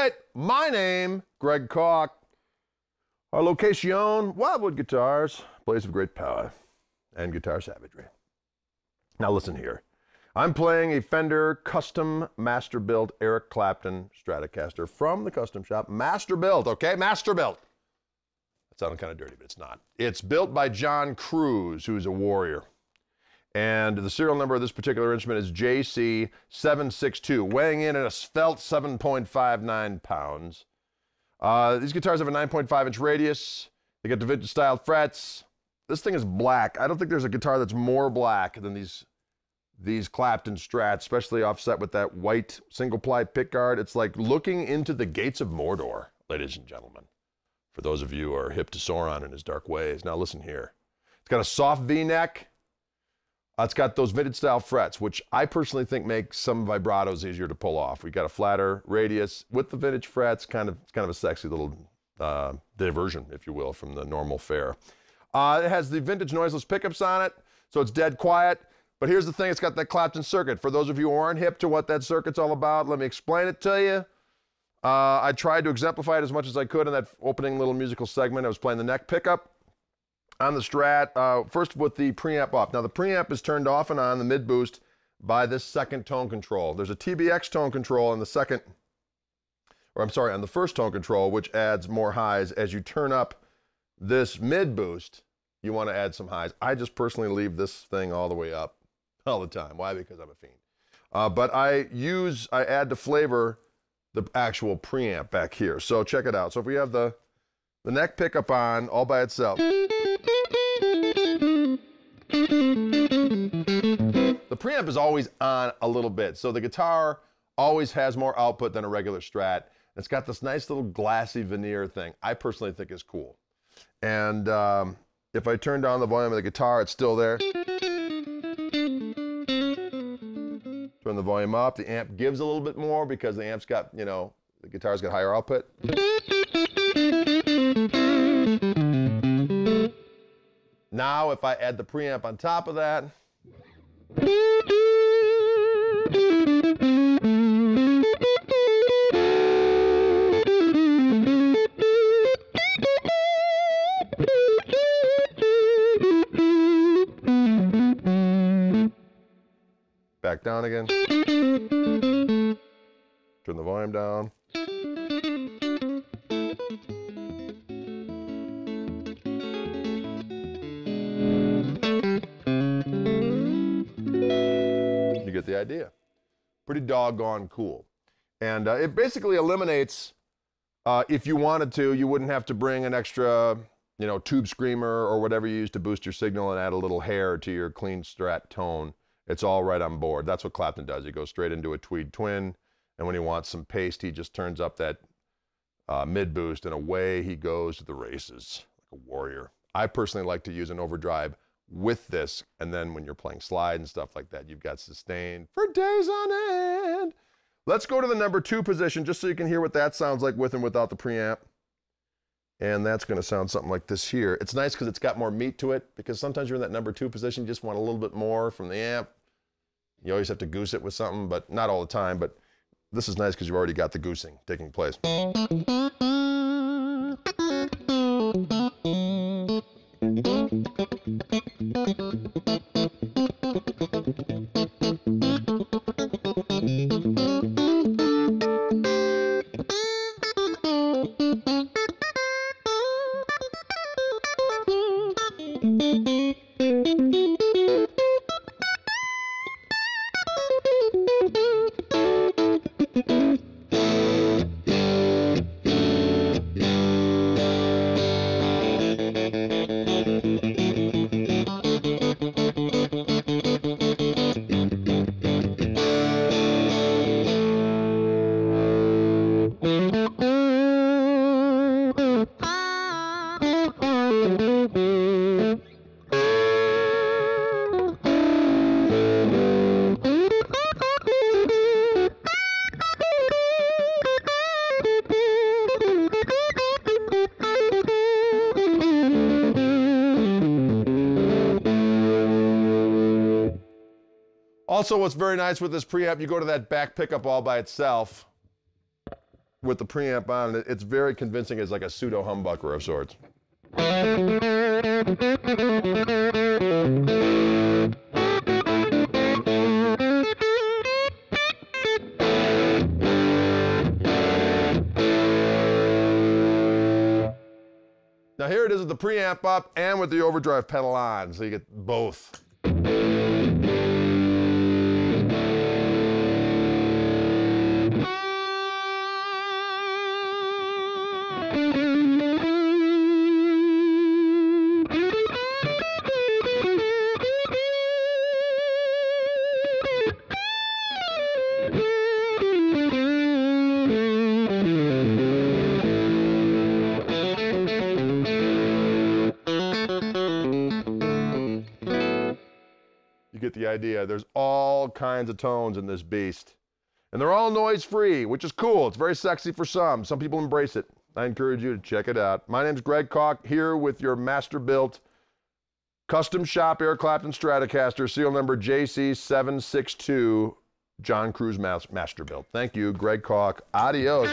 right, my name, Greg Koch. Our location, Wildwood Guitars, place of great power and guitar savagery. Now listen here. I'm playing a Fender custom Masterbuilt Eric Clapton Stratocaster from the custom shop. Masterbuilt, okay? Masterbuilt. That sounded kind of dirty, but it's not. It's built by John Cruz, who's a warrior. And the serial number of this particular instrument is JC762, weighing in at a svelte 7.59 pounds. These guitars have a 9.5-inch radius. They get the vintage style frets. This thing is black. I don't think there's a guitar that's more black than these Clapton Strats, especially offset with that white single-ply pickguard. It's like looking into the gates of Mordor, ladies and gentlemen, for those of you who are hip to Sauron and his dark ways. Now listen here. It's got a soft V-neck. It's got those vintage style frets, which I personally think make some vibratos easier to pull off. We got a flatter radius with the vintage frets, kind of a sexy little diversion, if you will, from the normal fare. It has the Vintage Noiseless pickups on it, so it's dead quiet. But here's the thing, it's got that Clapton circuit. For those of you who aren't hip to what that circuit's all about, let me explain it to you. I tried to exemplify it as much as I could in that opening little musical segment. I was playing the neck pickup on the Strat, first with the preamp off. Now the preamp is turned off and on, the mid boost, by this second tone control. There's a TBX tone control on the second, or I'm sorry, on the first tone control, which adds more highs. As you turn up this mid boost, you want to add some highs. I just personally leave this thing all the way up all the time. Why? Because I'm a fiend. But I add to flavor the actual preamp back here. So check it out. So if we have the neck pickup on all by itself, the preamp is always on a little bit, so the guitar always has more output than a regular Strat. It's got this nice little glassy veneer thing I personally think is cool. And if I turn down the volume of the guitar, it's still there. Turn the volume up, the amp gives a little bit more because the amp's got, you know, the guitar's got higher output. Now, if I add the preamp on top of that, back down again, turn the volume down. Get the idea. Pretty doggone cool. And it basically eliminates, if you wanted to, you wouldn't have to bring an extra, you know, tube screamer or whatever you use to boost your signal and add a little hair to your clean Strat tone. It's all right on board. That's what Clapton does. He goes straight into a tweed twin, and when he wants some paste, he just turns up that mid boost, and away he goes to the races like a warrior. I personally like to use an overdrive with this, and then when you're playing slide and stuff like that, you've got sustain for days on end. Let's go to the number 2 position just so you can hear what that sounds like with and without the preamp. And that's going to sound something like this here. It's nice because it's got more meat to it, because sometimes you're in that number 2 position, you just want a little bit more from the amp. You always have to goose it with something, but not all the time. But this is nice because you've already got the goosing taking place. Also, what's very nice with this preamp, you go to that back pickup all by itself. with the preamp on, it's very convincing as like a pseudo humbucker of sorts. Now here it is with the preamp up and with the overdrive pedal on, so you get both. You get the idea. There's all kinds of tones in this beast. And they're all noise-free, which is cool. It's very sexy for some. Some people embrace it. I encourage you to check it out. My name's Greg Koch, here with your Masterbuilt custom shop Eric Clapton Stratocaster, serial number JC762, John Cruz Masterbuilt. Thank you, Greg Koch. Adios.